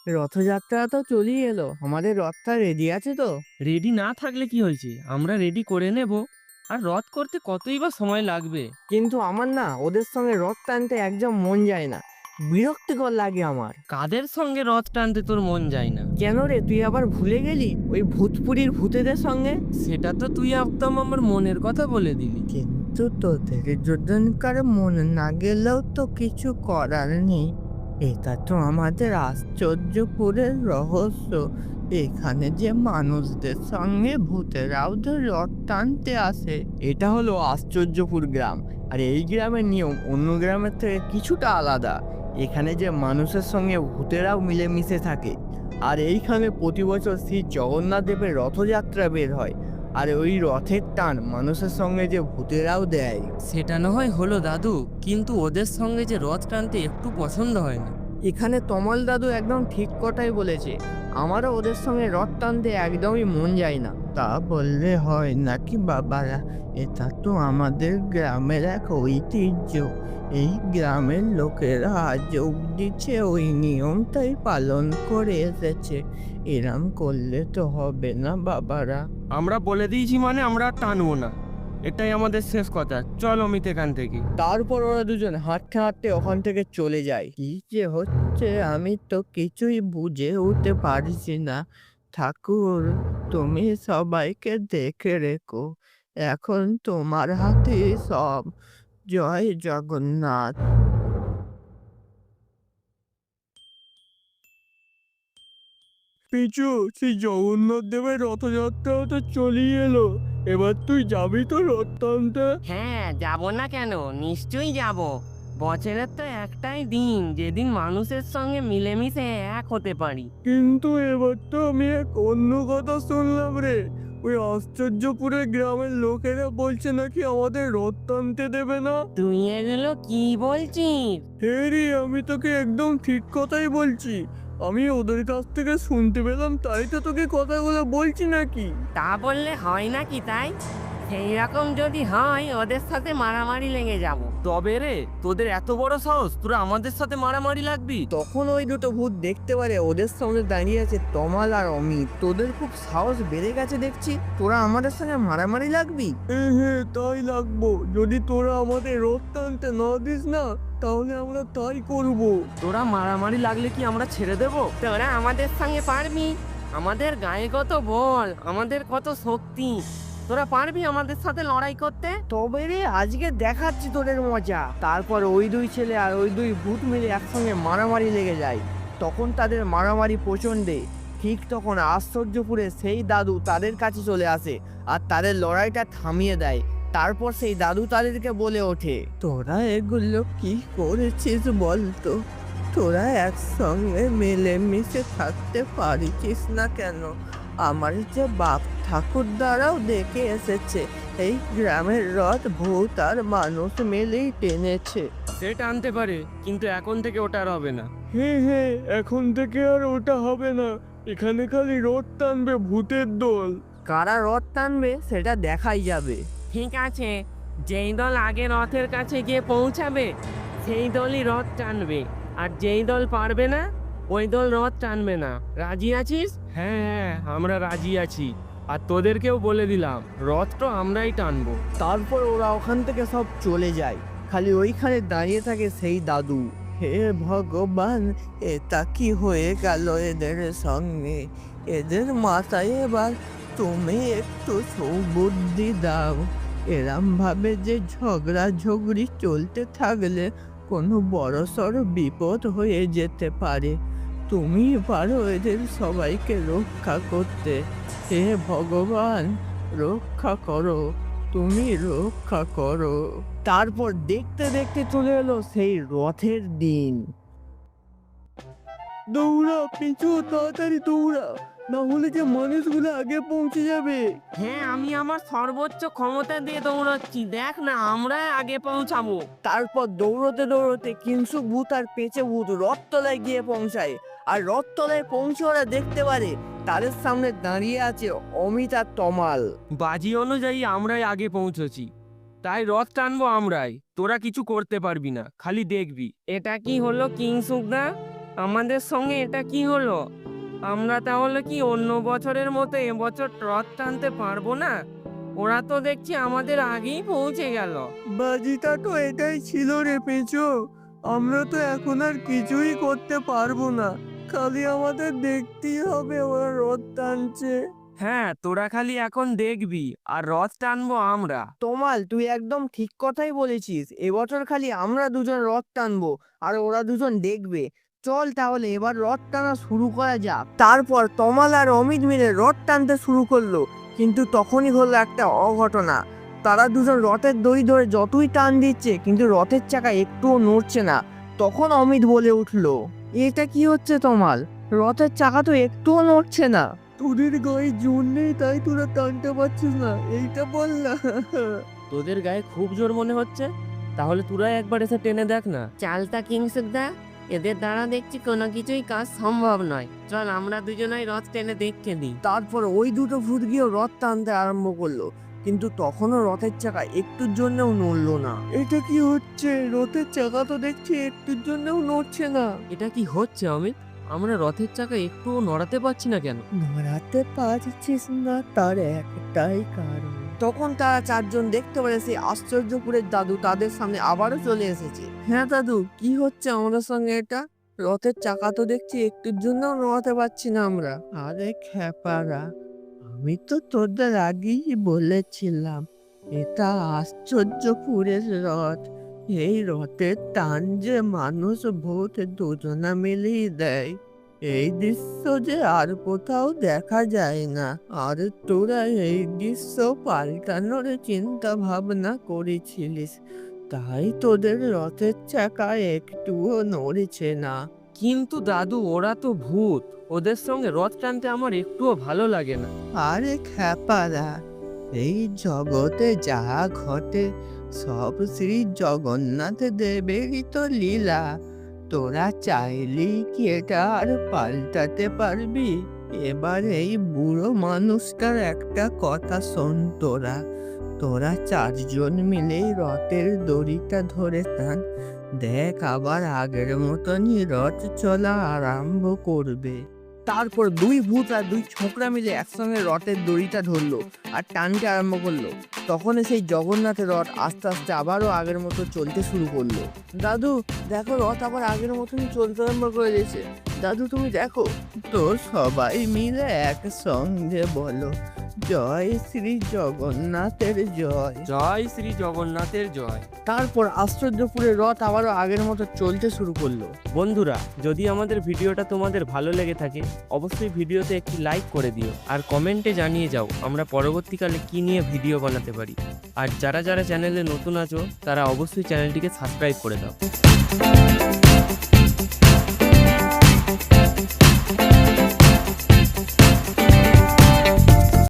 রথযাত্রা তো চলেই এলো, আমাদের রথটা রেডি আছে তো? রেডি না থাকলে কি হয়েছে, আমরা রেডি করে নেব। আর রথ করতে কতই বা সময় লাগবে? কিন্তু আমার না ওদের সঙ্গে রথ টানতে একদম মন যায় না, বিরক্তিকর লাগে আমার। কাদের সঙ্গে রথ টানতে তোর মন যায় না? কেন রে, তুই আবার ভুলে গেলি ওই ভূতপুরীর ভূতেদের সঙ্গে? সেটা তো তুই একদম আমার মনের কথা বলে দিলি। কিন্তু তোদের যোজনকার মন না গেলেও তো কিছু করার নেই। এটা তো আমাদের আশ্চর্যপুরের রহস্য। এখানে যে মানুষদের সঙ্গে ভূতেরাও তো রথ টানতে আসে। এটা হলো আশ্চর্যপুর গ্রাম। আর এই গ্রামের নিয়ম অন্য গ্রামের থেকে কিছুটা আলাদা। এখানে যে মানুষের সঙ্গে ভূতেরাও মিলেমিশে থাকে। আর এইখানে প্রতি বছর শ্রী জগন্নাথ দেবের রথযাত্রা বের হয়। আর ওই রথের টান মানুষের সঙ্গে যে ভূতেরাও দেয়। সেটা না হয় হলো দাদু, কিন্তু ওদের সঙ্গে যে রথ টানতে একটু পছন্দ হয় না। এখানে তমল দাদু একদম ঠিক কথাই বলেছে। আমারও ওদের সঙ্গে রথ টানতে একদমই মন যায় না। তা বললে হয় নাকি বাবারা, এটা তো আমাদের গ্রামের এক ঐতিহ্য। এই গ্রামের লোকেরা আজ অব্দি ওই নিয়মটাই পালন করে এসেছে। এরম করলে তো হবে না বাবারা। আমরা বলে দিয়েছি মানে আমরা আর টানবো না, এটাই আমাদের শেষ কথা। চল অমিত এখান থেকে। তারপর ওরা দুজন হাঁটতে হাঁটতে ওখান থেকে চলে যায়। কি যে হচ্ছে আমি তো কিছুই বুঝে উঠতে পারছি না। ঠাকুর, তুমি সবাইকে দেখে রেখো। এখন তোমার হাতে সব। জয় জগন্নাথ। পিছু, সেই জগন্নাথ দেবের রথযাত্রাও তো চলেই এলো। এবার তুই যাবি তো রথ টানতে? হ্যাঁ, যাব না কেন, নিশ্চয়ই যাব। বছরের তো একটাই দিন যেদিন মানুষের সঙ্গে মিলেমিশে এক হতে পারি। কিন্তু এবার তো আমি এক অন্য কথা শুনলাম রে। ওই আশ্চর্যপুরের গ্রামের লোকেরা বলছে নাকি আমাদের রথ টানতে দেবে না। তুই এগুলো কি বলছিস? হে রে, আমি তোকে একদম ঠিক কথাই বলছি। আমি ওদের কাছ থেকে শুনতে পেলাম, তাই তো তোকে কথাগুলো বলছি নাকি। তা বললে হয় নাকি তাই? সেই রকম যদি হয় ওদের সাথে মারামারি লেগে যাব। তবে রে, তোদের এত বড় সাহস, তোরা আমাদের সাথে মারামারি লাগবি? তখন ওই দুটো ভূত দেখতে পারে ওদের সামনে দাঁড়িয়ে আছে তমাল আর অমিত। তোদের খুব সাহস বেড়ে গেছে দেখছি, তোরা আমাদের সঙ্গে মারামারি লাগবি। হ্যাঁ, তাই লাগবো। যদি তোরা আমাদের রথ টানতে না দিস না, তাহলে আমরা তাই করব। তোরা মারামারি লাগলে কি আমরা ছেড়ে দেব? তোরা আমাদের সঙ্গে পারবি? আমাদের গায়ে কত বল, আমাদের কত শক্তি। তোরা পারবি আমাদের সাথে লড়াই করতে? তবে রে, আজকে দেখাচ্ছি তোদের মজা। তারপর ওই দুই ছেলে আর ওই দুই ভূত মিলে একসঙ্গে মারামারি লেগে যায়। তখন তাদের মারামারি প্রচণ্ডে। ঠিক তখন আশ্চর্যপুরে সেই দাদু তাদের কাছে চলে আসে আর তাদের লড়াইটা থামিয়ে দেয়। তারপর সেই দাদু তাদেরকে বলে ওঠে, তোরা এগুলো কি করেছিস বলতো? তোরা একসঙ্গে মিলেমিশে থাকতে পারিস না কেন? আমার যে বাপ ঠাকুর দ্বারাও দেখে এসেছে, এই গ্রামের রথ ভূত আর মানুষ মিলেই টেনেছে। সেটা আনতে পারে, কিন্তু এখন থেকে ওটা আর হবে না। হ্যাঁ, এখন থেকে আর ওটা হবে না। এখানে খালি রথ টানবে ভূতের দল। কারা রথ টানবে সেটা দেখাই যাবে। ঠিক আছে, যেই দল আগে রথের কাছে গিয়ে পৌঁছাবে সেই দলই রথ টানবে। আর যেই দল পারবে না ওই দল রথ টানবে না। রাজি আছিস? হ্যাঁ হ্যাঁ, আমরা রাজি আছি। আর তোদেরকেও বলে দিলাম, রথ তো আমরাই টানবো। তারপর ওরা ওখান থেকে সব চলে যায়। খালি ওইখানে দাঁড়িয়ে থাকে সেই দাদু। হে ভগবান, এটা কি হয়ে গেল এদের সঙ্গে? এদের মাথায় এবার তুমি একটু সুবুদ্ধি দাও। এরম ভাবে যে ঝগড়া ঝগড়ি চলতে থাকলে কোনো বড়সড় বিপদ হয়ে যেতে পারে। তুমি পারো এদের সবাইকে রক্ষা করতে। হে ভগবান, রক্ষা করো, তুমি রক্ষা করো। তারপর দেখতে দেখতে চলে এলো সেই রথের দিন। দৌড়া পিছু, তাড়াতাড়ি দৌড়া, না হলে যে মানুষগুলো আগে পৌঁছে যাবে। হ্যাঁ, আমি আমার সর্বোচ্চ ক্ষমতা দিয়ে দৌড়াচ্ছি, দেখ না আমরা আগে পৌঁছাবো। তারপর দৌড়তে দৌড়তে কিংসুক ভূত আর পেঁচে ভূত রথতলায় গিয়ে পৌঁছায়। আর রথতলায় পৌঁছে ওরা দেখতে পারে তাদের সামনে দাঁড়িয়ে আছে অমিত আর তমাল। বাজি অনুযায়ী আমরাই আগে পৌঁছেছি, তাই রথ টানবো আমরাই। তোরা কিছু করতে পারবি না, খালি দেখবি। এটা কি হলো কিংসুকদা? আমাদের সঙ্গে এটা কি হলো? আমরা তাহলে কি অন্য বছরের মতো এবছর রথ টানতে পারবো না? ওরা তো দেখছি আমাদের আগেই পৌঁছে গেল। বাজিটা তো এটাই ছিল রে পেঁচো। আমরা তো এখন আর কিছুই করতে পারবো না, খালি আমাদের দেখতেই হবে ওরা রথ টানছে। হ্যাঁ, তোরা খালি এখন দেখবি আর রথ টানবো আমরা। তমাল, তুই একদম ঠিক কথাই বলেছিস। এবছর খালি আমরা দুজন রথ টানবো আর ওরা দুজন দেখবে। চল তাহলে এবার রথ টানা শুরু করা যাক। তারপর তমাল আর অমিত মিলে রথ টানতে শুরু করলো, কিন্তু তখনই হলো একটা অঘটনা। তারা দুজন রথের দড়ি ধরে যতই টান দিচ্ছে, কিন্তু রথের চাকা একটুও নড়ছে না। তখন অমিত বলে উঠলো, এটা কি হচ্ছে তমাল? রথের চাকা তো একটুও নড়ছে না। তোদের গায়ে জোর নেই তাই তোরা টানতে পারছিস না, এইটা বল না। তোদের গায়ে খুব জোর মনে হচ্ছে, তাহলে তোরা একবার এসে টেনে দেখ না। চালতা কিংসুকদা, এদের দ্বারা দেখছি কোনো কিছুই কাজ সম্ভব নয়। চল আমরা দুজনেই রথ টেনে দেখে দিই। তারপর ওই দুটো ভূত গিয়েও রথ টানতে আরম্ভ করলো, কিন্তু তখনও রথের চাকা একটুর জন্যও নড়লো না। এটা কি হচ্ছে? রথের চাকা তো দেখছি একটুর জন্যও নড়ছে না। এটা কি হচ্ছে অমিত? আমরা রথের চাকা একটুও নড়াতে পারছি না কেন? নড়াতে পারছিস না তার একটাই কারণ। তখন তারা চারজন দেখতে পেরে সেই আশ্চর্যপুরের দাদু তাদের সামনে আবারও চলে এসেছে। হ্যাঁ দাদু, কি হচ্ছে আমাদের সঙ্গে এটা? রথের চাকা তো দেখছি একটুর জন্যও নড়াতে পারছি না আমরা। আরে খ্যাপারা, আমি তো তোদের আগেই বলেছিলাম এটা আশ্চর্যপুরের রথ। এই রথের টান যে মানুষ ভূত দুজনা মিলেই দেয়। এই দৃশ্য যে আর কোথাও দেখা যায় না। আর তোরা এই দৃশ্য পাল্টানোর চিন্তা ভাবনা করেছিলিস, তাই তোদের রথের চাকা একটুও নড়ছে না। কিন্তু দাদু, ওরা তো ভূত, ওদের সঙ্গে রথ টানতে আমার একটুও ভালো লাগে না। আরে খ্যাপারা, এই জগতে যা ঘটে সব শ্রী জগন্নাথ দেবেরই তো লীলা। তোরা চাইলেই কি এটা আর পাল্টাতে পারবি? এবার এই বুড়ো মানুষটার একটা কথা শোন তোরা। তোরা চারজন মিলেই রথের দড়িটা ধরে টান, দেখ আবার আগের মতনই রথ চলা আরম্ভ করবে। তারপর দুই ভূত আর দুই ছোকরা মিলে একসঙ্গে রথের দড়িটা ধরলো আর টানতে আরম্ভ করলো। তখন সেই জগন্নাথের রথ আস্তে আস্তে আবারও আগের মতো চলতে শুরু করলো। দাদু দেখো, রথ আবার আগের মতনই চলতে আরম্ভ করে দিয়েছে। দাদু তুমি দেখো। তো সবাই মিলে একসঙ্গে বলো, জয় শ্রী জগন্নাথের জয়। জয় শ্রী জগন্নাথের জয়। তারপর আশ্চর্যপুরের রথ আবারও আগের মতো চলতে শুরু করলো। বন্ধুরা, যদি আমাদের ভিডিওটা তোমাদের ভালো লেগে থাকে, অবশ্যই ভিডিওতে একটি লাইক করে দিও আর কমেন্টে জানিয়ে যাও আমরা পরবর্তীকালে কি নিয়ে ভিডিও বানাতে পারি। আর যারা যারা চ্যানেলে নতুন আছো তারা অবশ্যই চ্যানেলটিকে সাবস্ক্রাইব করে দাও।